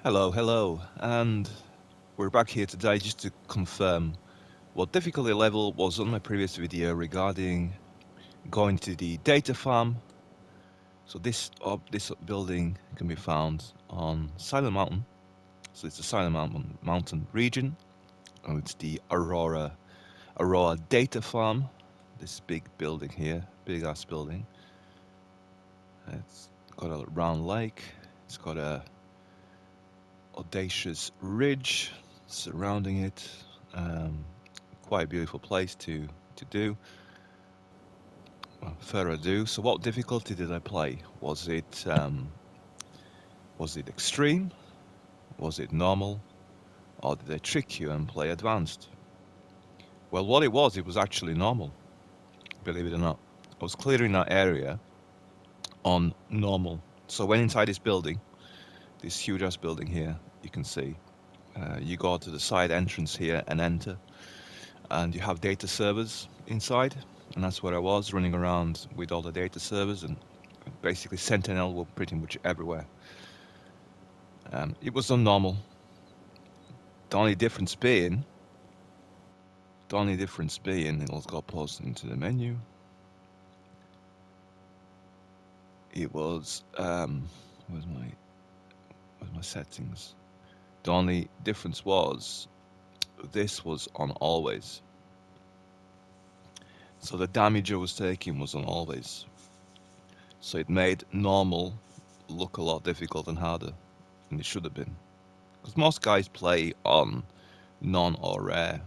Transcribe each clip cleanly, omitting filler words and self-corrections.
Hello, and we're back here today just to confirm what difficulty level was on my previous video regarding going to the data farm. So this building can be found on Silent Mountain. So it's the Silent Mountain region, and it's the Auroa data farm. This big building here, big ass building. It's got a round lake. It's got a audacious ridge surrounding it. Um, Quite a beautiful place to do. Well, further ado, so what difficulty did I play? Was it extreme? Was it normal? Or did they trick you and play advanced? Well, what it was actually normal, believe it or not. I was clearing that area on normal. So when inside this building, this huge ass building here, you can see, you go to the side entrance here and enter, and you have data servers inside, and that's where I was running around with all the data servers, and basically Sentinel were pretty much everywhere. It was on normal. The only difference being, it'll go post into the menu. It was where's my settings? The only difference was this was on always, so the damage I was taking was on always. So it made normal look a lot difficult and harder than it should have been. Because most guys play on non or rare.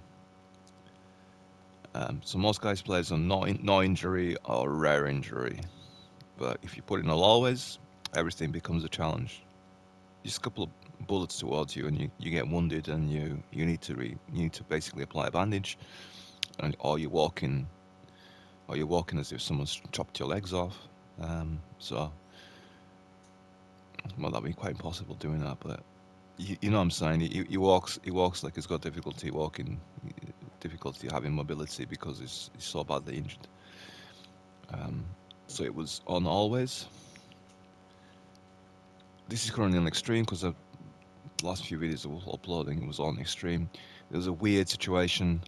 So most guys play on no injury or rare injury. But if you put it on always, everything becomes a challenge. Just a couple of bullets towards you, and you get wounded, and you need to basically apply a bandage, and or you're walking as if someone's chopped your legs off. So well, that'd be quite impossible doing that, but you know what I'm saying. He walks like he's got difficulty walking, difficulty having mobility because he's so badly injured. Um, so it was on always. This is currently on extreme because the last few videos I was uploading it was on extreme. There was a weird situation.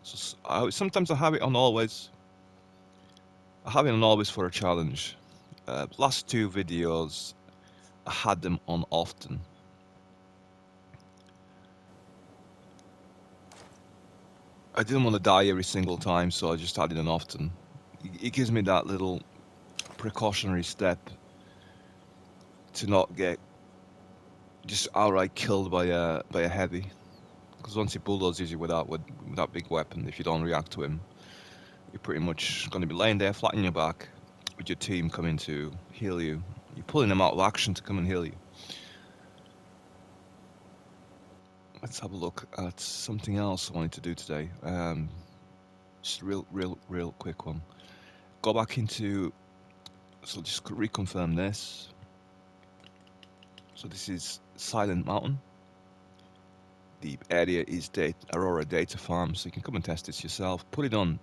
Sometimes I have it on always. I have it on always for a challenge. Last two videos I had them on often. I didn't want to die every single time, so I just had it on often. It gives me that little precautionary step to not get just outright killed by a heavy. Because once he bulldozes you with that big weapon, if you don't react to him, you're pretty much going to be laying there flat on your back with your team coming to heal you. You're pulling them out of action to come and heal you. Let's have a look at something else I wanted to do today. Just a real quick one. Go back into. So just reconfirm this. So this is Silent Mountain. The area is Auroa Data Farm, so you can come and test this yourself. Put it on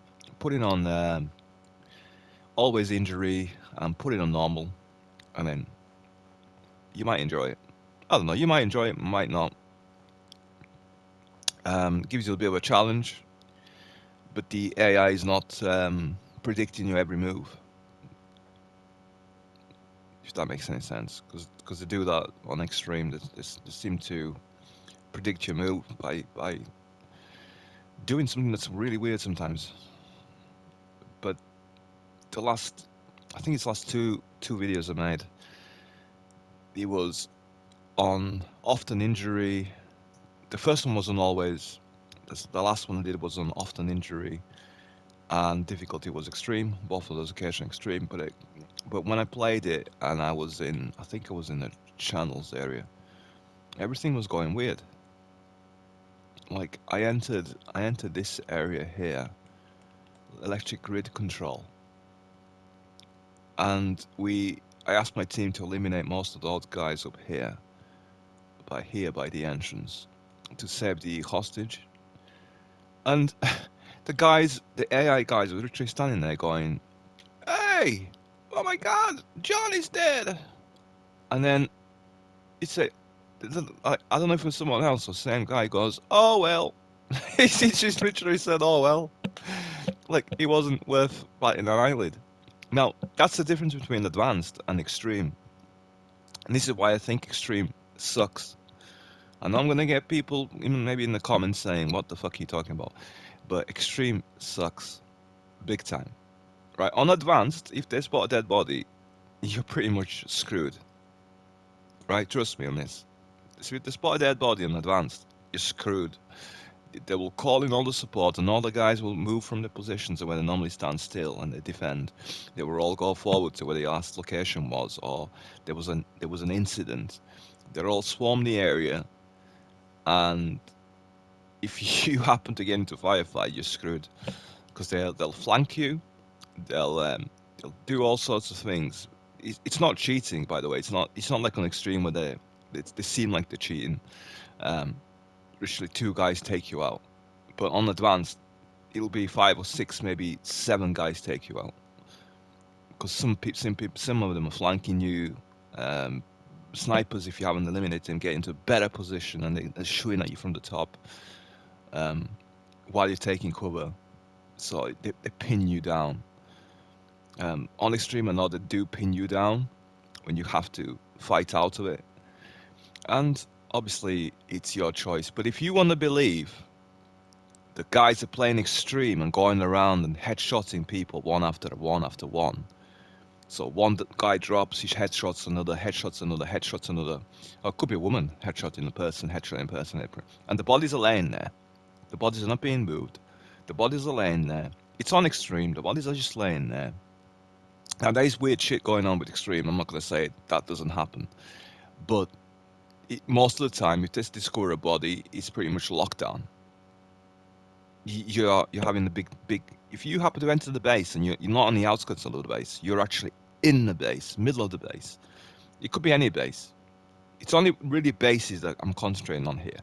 always injury and put it on normal, and then you might enjoy it. I don't know. You might enjoy it, might not. Gives you a bit of a challenge, but the AI is not predicting your every move. If that makes any sense, because they do that on extreme. They seem to predict your move by doing something that's really weird sometimes. But I think it's last two videos I made. It was on often injury. The first one was on always. The last one I did was on often injury, and difficulty was extreme. Both of those occasionally extreme, but when I played it and I think I was in the channels area, everything was going weird. Like I entered this area here, electric grid control, and I asked my team to eliminate most of those guys up here by the entrance to save the hostage. And the AI guys were literally standing there going, "Hey, oh my God, John is dead!" And then it's a, I don't know if it was someone else or same guy goes, oh well. He just literally said, oh well. Like, it wasn't worth biting an eyelid. Now, that's the difference between advanced and extreme. And this is why I think extreme sucks. I know I'm going to get people, even maybe in the comments, saying, what the fuck are you talking about? But extreme sucks. Big time. Right? On advanced, if they spot a dead body, you're pretty much screwed. Right? Trust me on this. So if they spot a dead body on advanced, you're screwed. They will call in all the support, and all the guys will move from the positions where they normally stand still and they defend. They will all go forward to where the last location was, or there was an incident. They'll all swarm the area, and if you happen to get into a firefight, you're screwed because they'll flank you. They'll do all sorts of things. It's not cheating, by the way. It's not like an extreme where they seem like they're cheating. Um, Literally, two guys take you out. But on advanced, it'll be 5 or 6, maybe 7 guys take you out. Because some of them are flanking you. Um, Snipers, if you haven't eliminated them, get into a better position and they're shooting at you from the top while you're taking cover. So they pin you down. On extreme or not, they do pin you down when you have to fight out of it. And obviously, it's your choice. But if you want to believe the guys are playing extreme and going around and headshotting people one after one after one. So one guy drops, he headshots another, headshots another, headshots another. Or it could be a woman headshotting a person, headshotting a person. And the bodies are laying there. The bodies are not being moved. The bodies are laying there. It's on extreme. The bodies are just laying there. Now, there's weird shit going on with extreme. I'm not going to say that doesn't happen. But most of the time, if they discover a body, it's pretty much lockdown. You're having the big. If you happen to enter the base and you're not on the outskirts of the base, you're actually in the base, middle of the base. It could be any base. It's only really bases that I'm concentrating on here,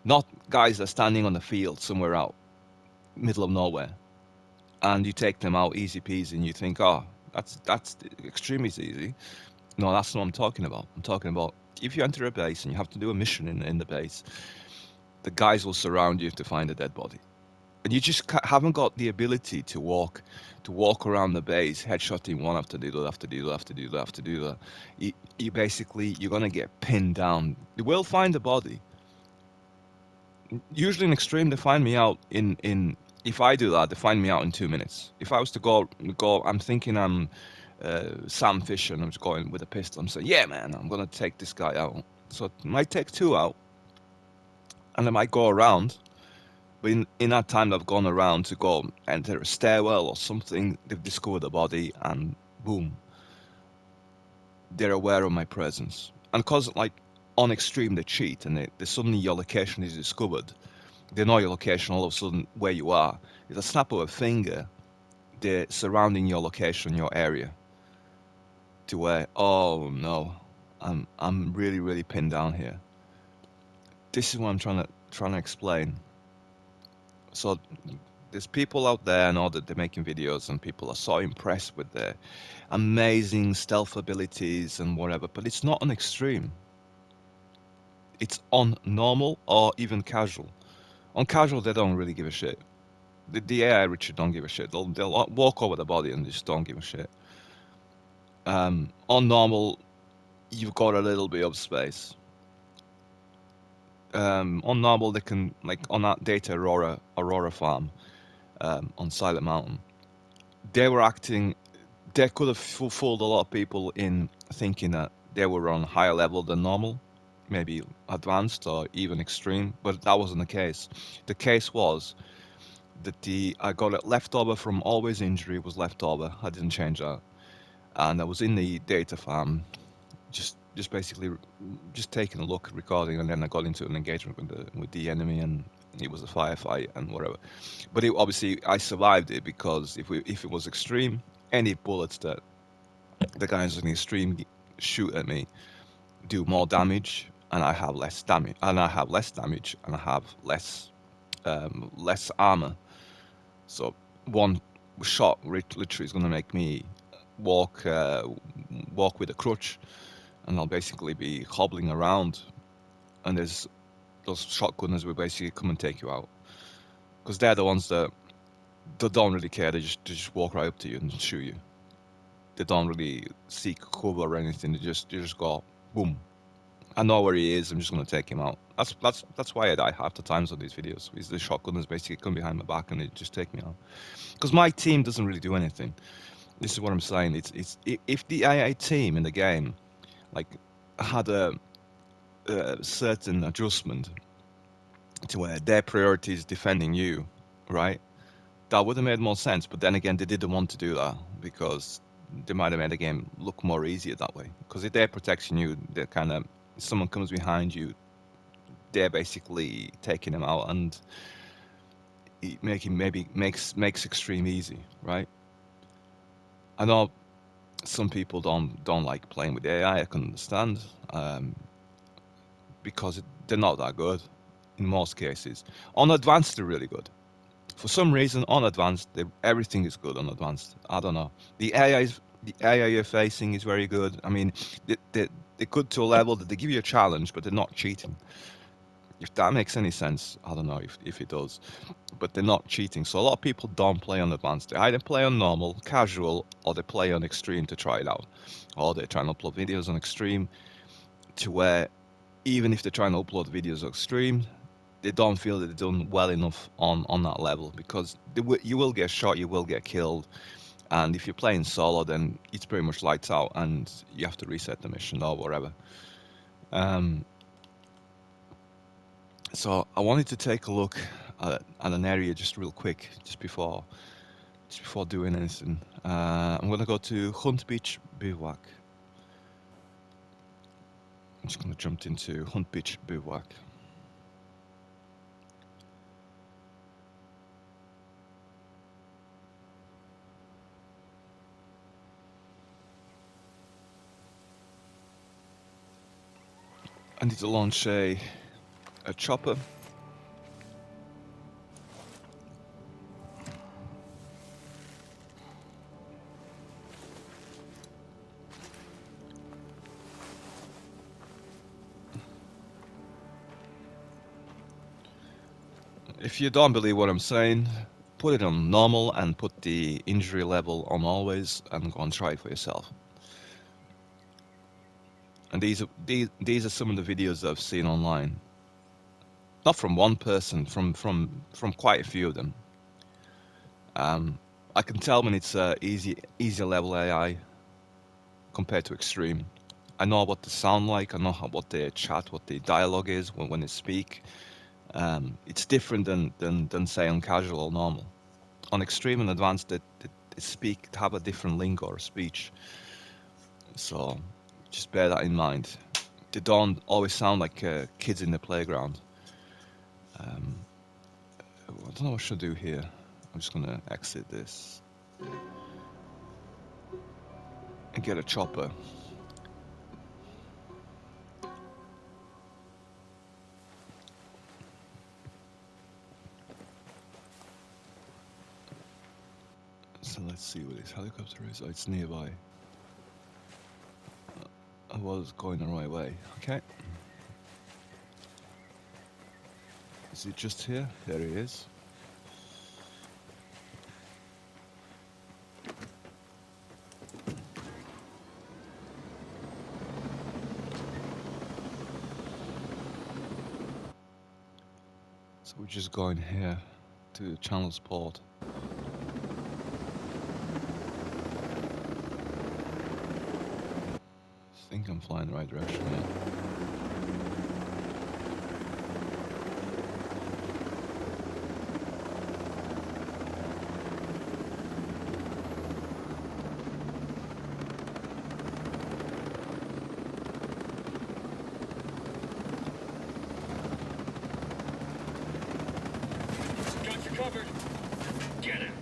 not guys that are standing on the field somewhere out, middle of nowhere, and you take them out easy peasy, and you think, oh, that's extremely easy. No, that's not what I'm talking about. I'm talking about if you enter a base and you have to do a mission in the base, the guys will surround you to find a dead body. And you just haven't got the ability to walk around the base, headshotting one after the other, after the other, after the other, after the other. You basically, you're gonna get pinned down. They will find the body. Usually in extreme, they find me out in. If I do that, they find me out in 2 minutes. If I was to go, I'm thinking I'm Sam Fisher, and I'm just going with a pistol. I'm saying, yeah, man, I'm gonna take this guy out. So it might take 2 out, and I might go around. But in that time that I've gone around to go enter a stairwell or something, they've discovered the body and boom, they're aware of my presence. And because like on extreme they cheat and they suddenly your location is discovered, they know your location all of a sudden where you are. With a snap of a finger, they're surrounding your location, your area, to where, oh no, I'm really, really pinned down here. This is what I'm trying to explain. So there's people out there, I know that they're making videos and people are so impressed with their amazing stealth abilities and whatever, but it's not on extreme. It's on normal or even casual. On casual, they don't really give a shit. The AI Richard don't give a shit. They'll walk over the body and just don't give a shit. On normal, you've got a little bit of space. On normal, they can, like on that data Auroa farm on Silent Mountain, they were acting, they could have fooled a lot of people in thinking that they were on a higher level than normal, maybe advanced or even extreme, but that wasn't the case. The case was that I got it left over from always injury was left over. I didn't change that. And I was in the data farm, just basically just taking a look, recording, and then I got into an engagement with the enemy, and it was a firefight and whatever. But obviously I survived it because if it was extreme, any bullets that the guys in the extreme shoot at me do more damage, and I have less damage, and I have less damage, and I have less armor. So one shot literally is going to make me walk with a crutch. and I'll basically be hobbling around, and there's those shotgunners will basically come and take you out, because they're the ones that they don't really care. They just walk right up to you and shoot you. They don't really seek cover or anything. They just go boom. I know where he is. I'm just gonna take him out. That's why I die half the times on these videos. Is the shotgunners basically come behind my back and they just take me out. Because my team doesn't really do anything. This is what I'm saying. If the AI team in the game like had a certain adjustment to where their priority is defending you, right? That would have made more sense. But then again, they didn't want to do that because they might have made the game look more easier that way. Because if they're protecting you, they're kind of someone comes behind you, they're basically taking them out and making maybe makes extreme easy, right? I know some people don't like playing with AI. I can understand because they're not that good in most cases. On advanced, they're really good. For some reason, on advanced, everything is good on advanced. I don't know. The AI you're facing is very good. I mean, they're good to a level that they give you a challenge, but they're not cheating. If that makes any sense, I don't know if it does, but they're not cheating. So a lot of people don't play on advanced. They either play on normal, casual, or they play on extreme to try it out. Or they're trying to upload videos on extreme to where even if they're trying to upload videos on extreme, they don't feel that they've done well enough on that level because you will get shot, you will get killed, and if you're playing solo, then it's pretty much lights out, and you have to reset the mission or whatever. Um, so I wanted to take a look at an area just real quick, just before doing anything. I'm gonna go to Hunt Beach Bivouac. I'm just gonna jump into Hunt Beach Bivouac. I need to launch a chopper. If you don't believe what I'm saying, put it on normal and put the injury level on always and go and try it for yourself. And these are some of the videos I've seen online. Not from one person, from quite a few of them. I can tell when it's easier level AI compared to extreme. I know what they sound like. I know what their chat, what their dialogue is when they speak. It's different than say on casual or normal. On extreme and advanced, they have a different lingo or speech. So just bear that in mind. They don't always sound like kids in the playground. I don't know what I should do here. I'm just gonna exit this and get a chopper. So let's see where this helicopter is. Oh, it's nearby. I was going the right way. Okay. Is it just here? There he is. So we're just going here to Channels Port. I think I'm flying the right direction, yeah. Got you covered. Get him.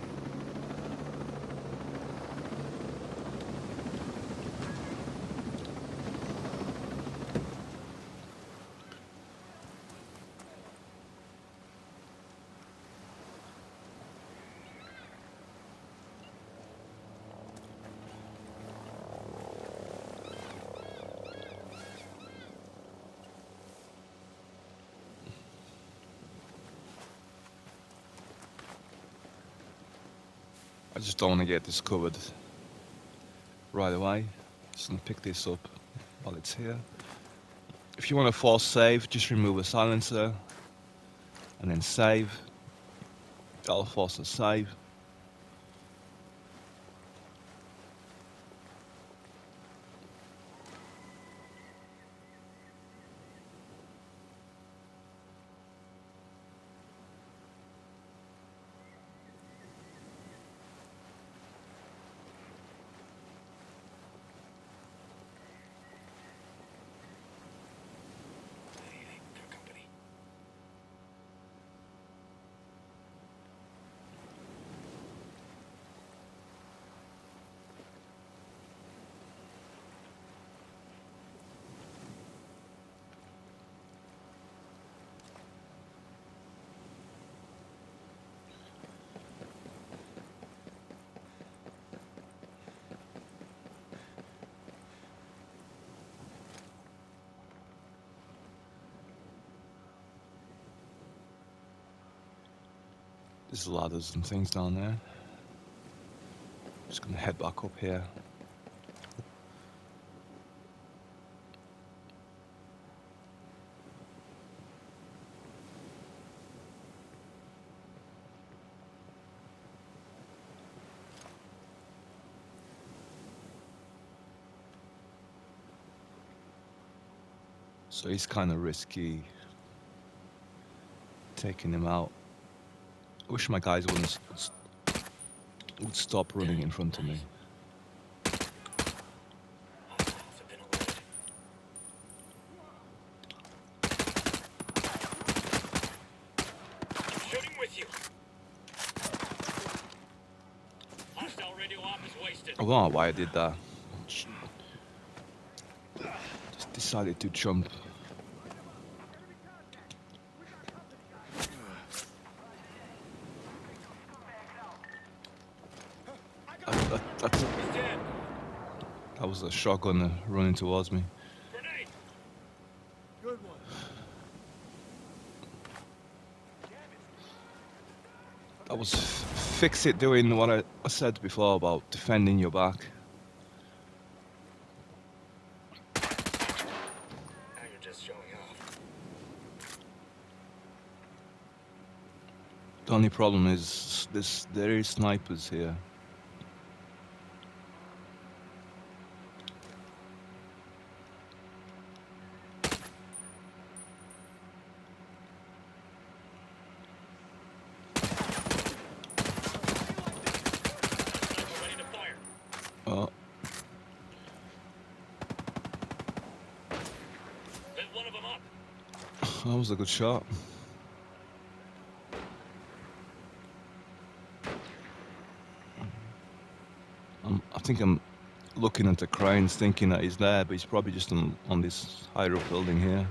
just don't want to get discovered right away. Just gonna pick this up while it's here. If you want to force save, just remove a silencer and then save. That'll force a save. Hey, good company. There's ladders and things down there. Just gonna head back up here. So he's kind of risky taking him out. I wish my guys would stop running in front of me. Hostiles have been alerted. I'm shooting with you. Hostile radio op is wasted. I don't know why I did that. Just decided to jump. He's dead. That was a shotgun running towards me. Grenade. Good one. That was fix it doing what I said before about defending your back. Now you're just showing off. The only problem is there is snipers here. Sniper ready to fire. Oh, Lit one of them up. that was a good shot. I think I'm looking at the cranes thinking that he's there, but he's probably just on this higher up building here.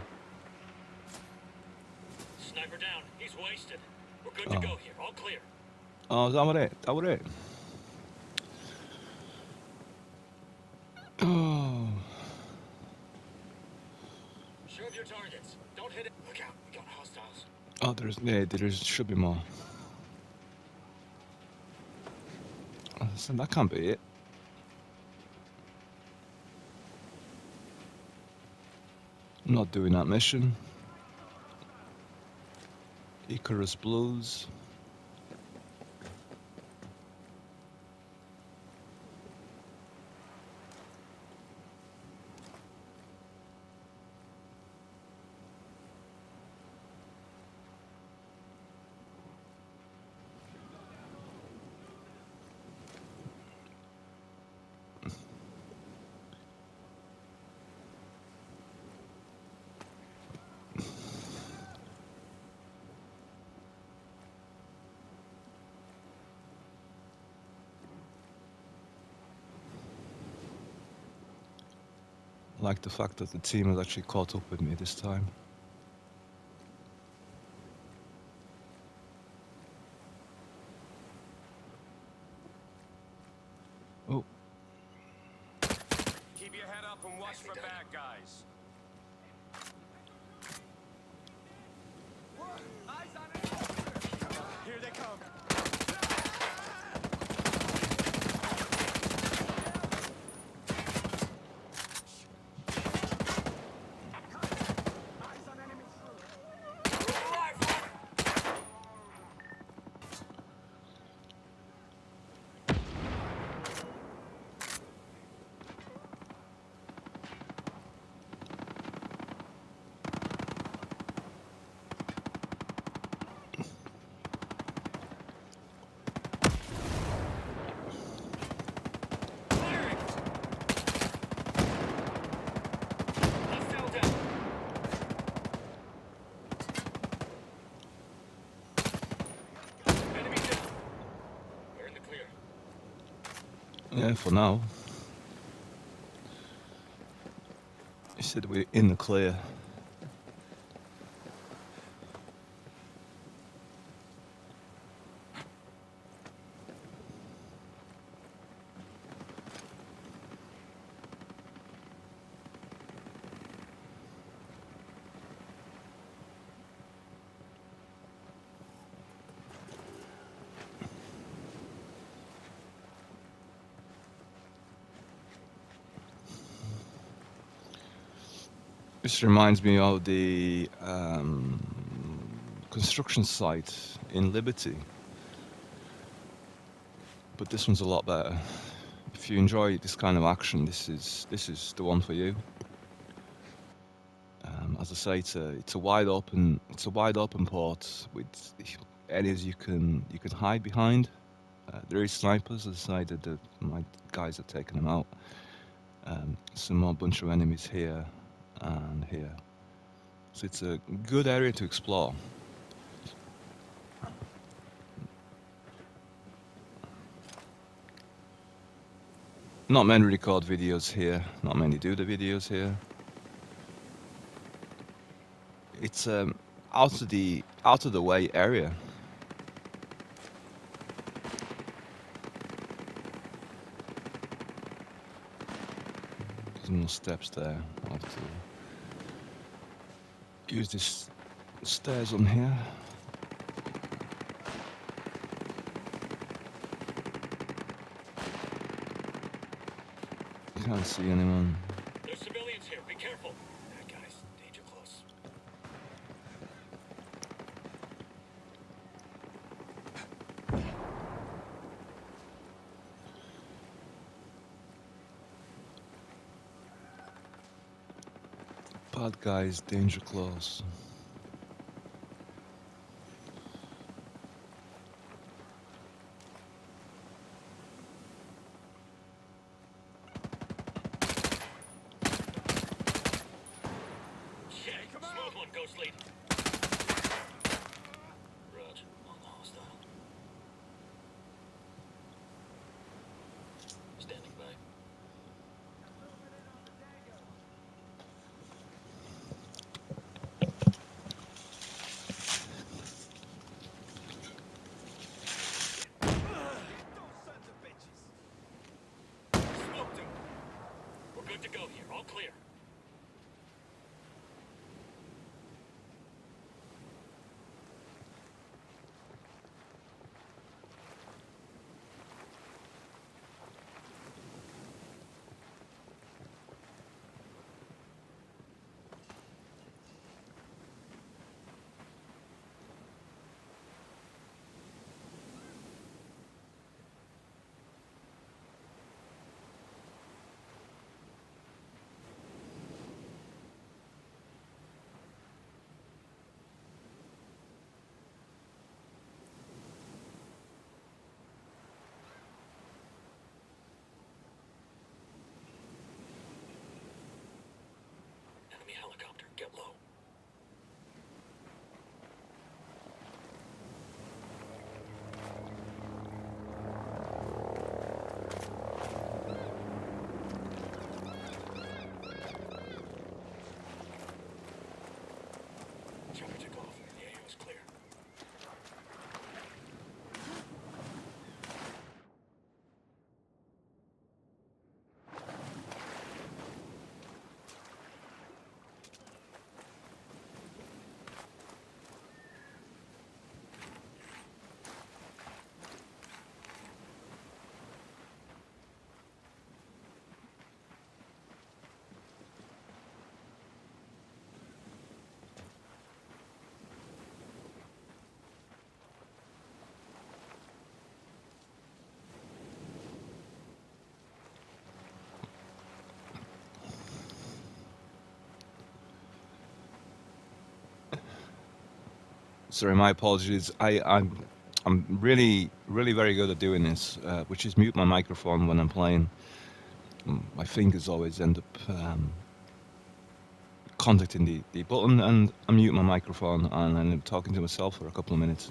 Sniper down. He's wasted. We're good Oh. to go here. All clear. Oh, is that what it? That what it? Oh, Sure of your targets. Don't hit it. Look out. We got hostiles. oh, there should be more. So that can't be it. I'm not doing that mission. Icarus Blues. I like the fact that the team has actually caught up with me this time. Oh, Keep your head up and watch for bad guys. Eyes on it. Here they come. Yeah, for now. He said we're in the clear. This reminds me of the construction site in Liberty, but this one's a lot better. If you enjoy this kind of action, this is the one for you. As I say, it's a wide open port with areas you can hide behind. There is snipers. As I say, that my guys have taken them out. Some more bunch of enemies here and here. So it's a good area to explore. Not many record videos here. Not many do the videos here. It's out of the way area. There's more steps there. I'll have to use this stairs on here. Can't see anyone. There's civilians here. Be careful. Bad guys. Danger close. Bad guys, danger close. Shit. Smooth one. Ghost lead. Rog. On the hostile. Standing by. Smoked him. We're good to go here. All clear. Enemy helicopter. Get low. Chopper took off. The AO is clear. Sorry, my apologies. I'm really very good at doing this, which is mute my microphone when I'm playing. My fingers always end up contacting the button, and I mute my microphone and I'm talking to myself for a couple of minutes.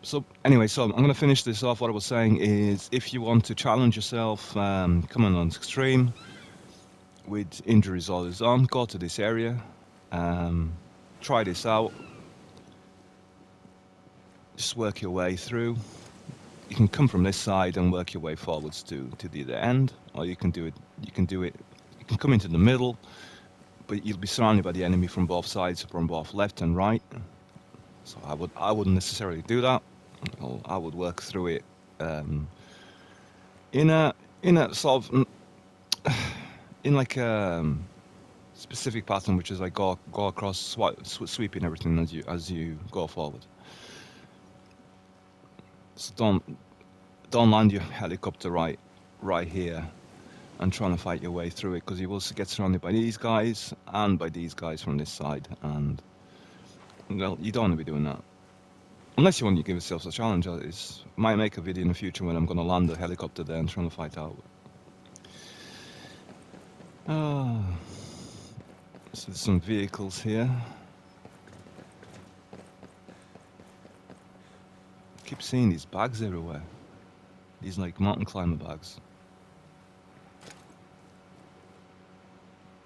So anyway, so I'm going to finish this off. What I was saying is, if you want to challenge yourself, come on extreme with injuries always on, go to this area, try this out, just work your way through. You can come from this side and work your way forwards to the other end, or you can do it. You can do it. You can come into the middle, but you'll be surrounded by the enemy from both sides, from both left and right. So I wouldn't necessarily do that. I would work through it in a sort of in like a specific pattern, which is like go across, sweeping everything as you go forward. So don't land your helicopter right here and trying to fight your way through it, because you will get surrounded by these guys and by these guys from this side, and well, you don't want to be doing that. Unless you want to give yourself a challenge. I might make a video in the future when I'm going to land a helicopter there and trying to fight out. So there's some vehicles here. I keep seeing these bags everywhere. These like mountain climber bags.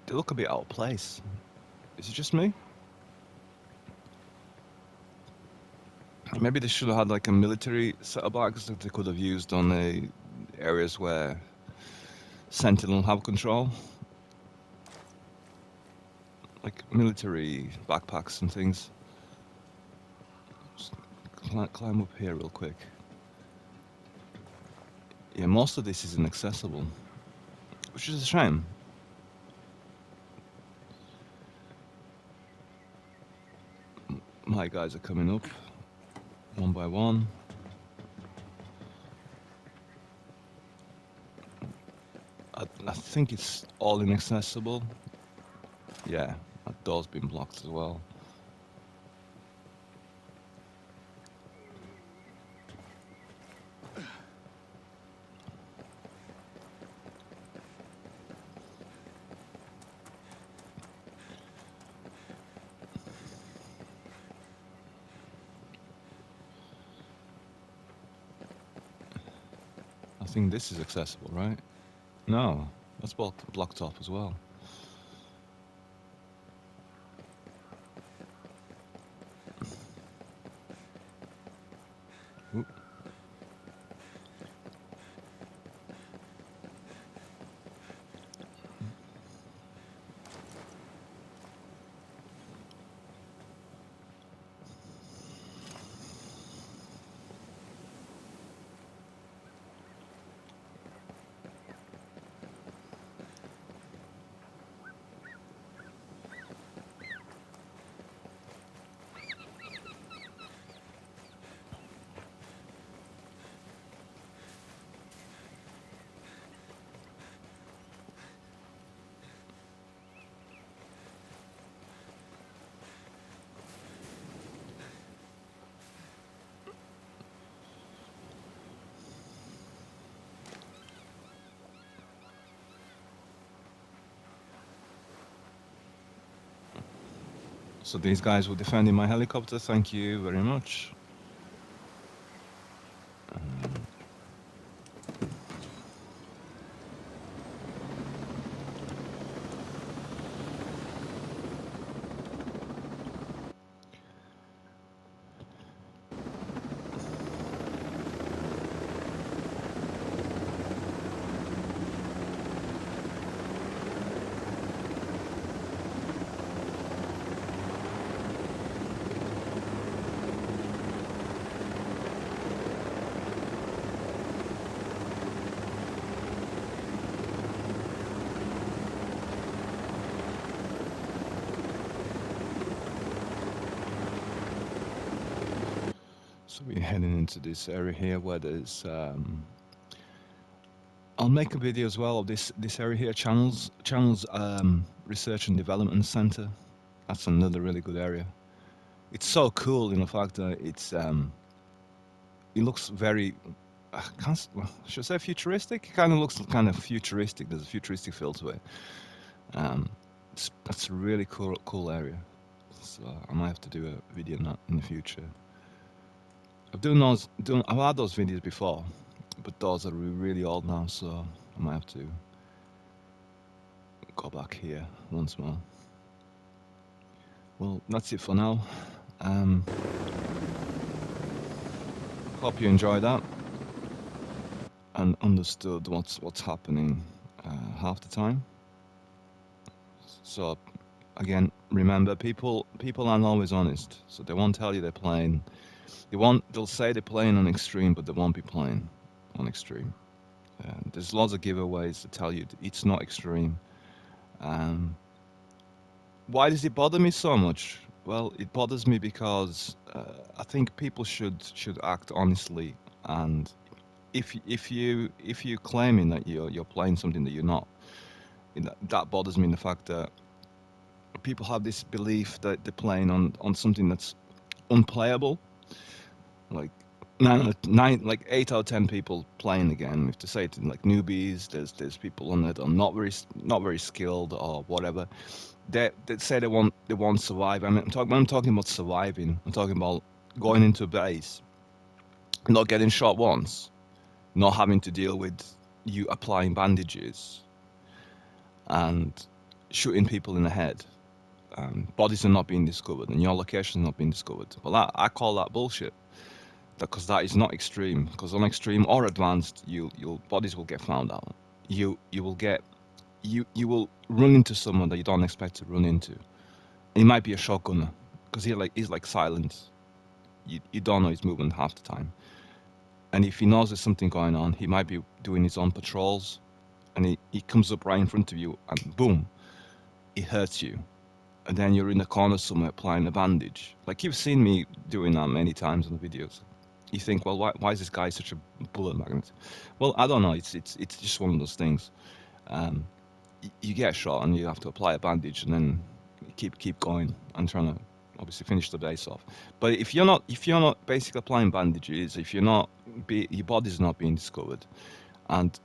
They look a bit out of place. Is it just me? Maybe they should have had like a military set of bags that they could have used on the areas where Sentinel have control. Like military backpacks and things. Just climb up here real quick. Yeah, most of this is inaccessible, which is a shame. My guys are coming up one by one. I think it's all inaccessible. Yeah, that door's been blocked as well. I think this is accessible, right? No, that's blocked off as well. Oop. So these guys were defending my helicopter. Thank you very much. So we're heading into this area here where there's I'll make a video as well of this area here, channels research and development center. That's another really good area. It's so cool in the fact that it looks very should I say futuristic? It kind of looks kind of futuristic. There's a futuristic feel to it. That's a really cool area. So I might have to do a video on that in the future. I've had those videos before, but those are really old now, so I might have to go back here once more. Well, that's it for now. Um, Hope you enjoyed that and understood what's happening half the time. So again, remember, people aren't always honest, so they won't tell you they're playing. They'll say they're playing on extreme, but they won't be playing on extreme. There's lots of giveaways that tell you it's not extreme. Um, why does it bother me so much? Well, it bothers me because I think people should act honestly, and if you claiming that you're playing something that you're not, that bothers me in the fact that people have this belief that they're playing on something that's unplayable. Like like 8 out of 10 people playing the game. If to say it like newbies, there's people on it that are not very skilled or whatever. They say they want to survive. When I'm talking about surviving, I'm talking about going into a base, not getting shot once, not having to deal with you applying bandages and shooting people in the head. Bodies are not being discovered and your location is not being discovered. Well, I call that bullshit because that is not extreme. Because on extreme or advanced, your bodies will get found out. You will get you will run into someone that you don't expect to run into. He might be a shotgunner because he's like silent. You don't know his movement half the time. And if he knows there's something going on, he might be doing his own patrols, and he comes up right in front of you, and boom, it hurts you. And then you're in the corner somewhere applying a bandage. Like you've seen me doing that many times in the videos. You think, well, why is this guy such a bullet magnet? Well, I don't know. It's just one of those things. Um, you get shot and you have to apply a bandage, and then keep going and trying to obviously finish the base off. But if you're not basically applying bandages, if you're not your body's not being discovered, and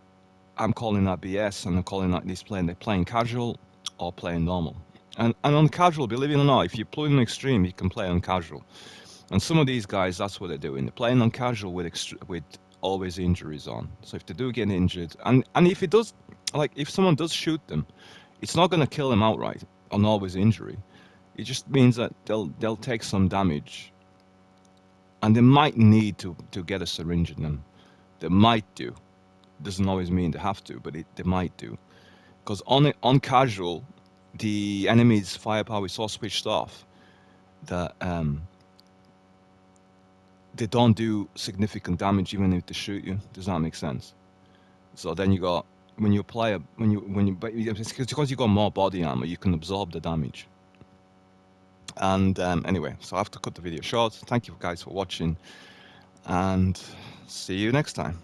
I'm calling that BS, and I'm calling that this playing they're playing casual or playing normal. And on casual, believe it or not, if you're playing extreme, you can play on casual. And some of these guys, that's what they're doing. They're playing on casual with always injuries on. So if they do get injured, and if it does, like if someone does shoot them, it's not going to kill them outright on always injury. It just means that they'll take some damage, and they might need to get a syringe in them. They might do. Doesn't always mean they have to, but they might do. Because on casual, the enemy's firepower is so switched off that they don't do significant damage even if they shoot you. Does that make sense? So then you got when you apply a but it's because you got more body armor, you can absorb the damage. And anyway, so I have to cut the video short. Thank you guys for watching, and see you next time.